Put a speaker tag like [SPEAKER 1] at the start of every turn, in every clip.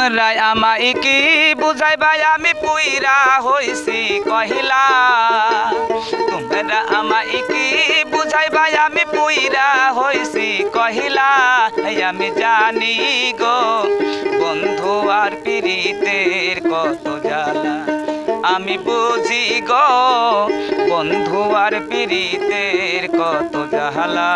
[SPEAKER 1] তোমরা আমায় কি বুঝাইবা আমি পুইরা হইছি কহিলা। তোমরা আমায় কি বুঝাইবা আমি পুইরা হইছি কহিলা। আমি জানি গো বন্ধু আর পীড়িতের কত জ্বালা। আমি বুঝি গো বন্ধু আর পীড়িতের কত জ্বালা।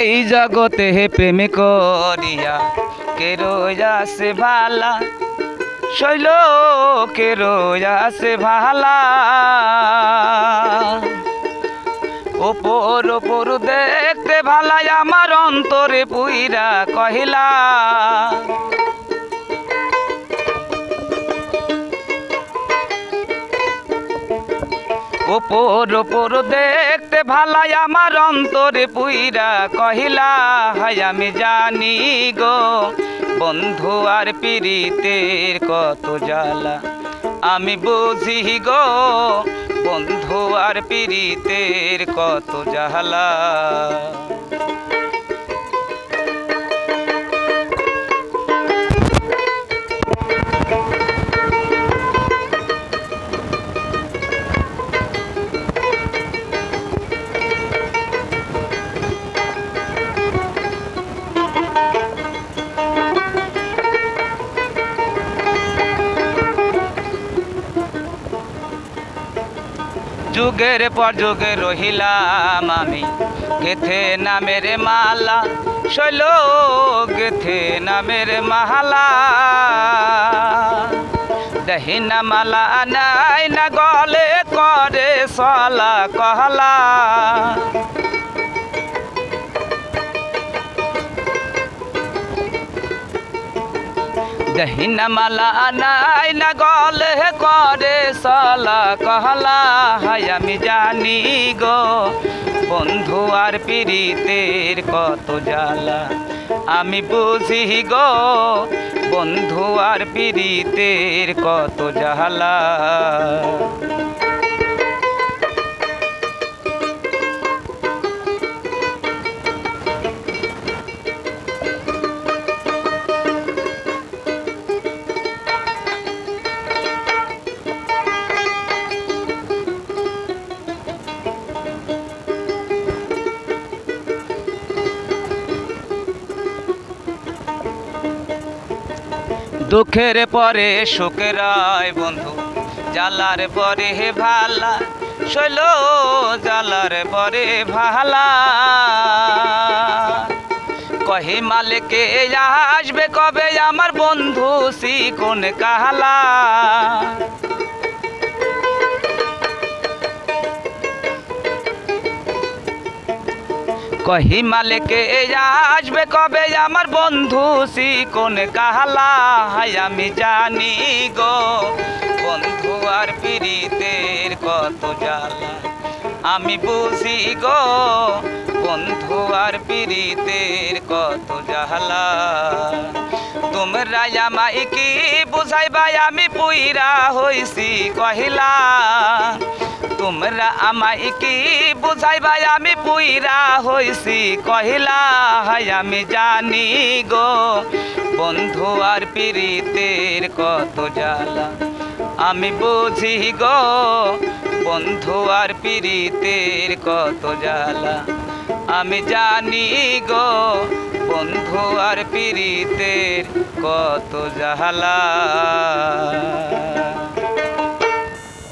[SPEAKER 1] এই জগতে হে প্রেম করিয়া কে রয়াছে ভালা। শৈল কে রয়াছে ভালা। ওপর ওপর দেখতে ভালাই আমার অন্তরে পুইরা কহিলা। ওপর ওপর দেখতে ভালাই আমার অন্তরে পুইরা কহিলা। হায় আমি জানি গো বন্ধু আর পীড়িতের কত জ্বালা। আমি বুঝি গো বন্ধু আর পীড়িতের কত জ্বালা। যুগের পর যুগে রহিলাম আমি গেথে নামের মালা। শৈল গেথে নামের মালা। দহিনা মালা নাই না গলে করে সলা কহলা। দহিনা মালা নাই না গলে করে সলা কহলা। হায় আমি জানি গো বন্ধু আর পীড়িতের কত জ্বালা। আমি বুঝি গো বন্ধু আর পীড়িতের কত জ্বালা। দুঃখের পরে সুখের আয় বন্ধু জ্বালার পরে হে ভালা। শৈল জ্বালার পরে ভালা। কহি মালিকে আসবে কবে আমার বন্ধু সিকুন কাহালা। কহি মালিকে আসবে কবে আমার বন্ধু সিকুন কাহালা। হায় আমি জানি গো বন্ধু আর পীড়িতের কত জ্বালা। আমি বুঝি গো বন্ধু আর পীড়িতের কত জ্বালা। তোমরা আমায় কি বুঝাইবা আমি পুইরা হইছি কহিলা। তোমরা আমায় কি বুঝাইবা আমি পুইরা হইছি কহিলা। হায় আমি জানি গো বন্ধু আর পীড়িতের কত জ্বালা। আমি বুঝি গো বন্ধু আর পীড়িতের কত জ্বালা। আমি জানি গো বন্ধু আর পীড়িতের কত জ্বালা।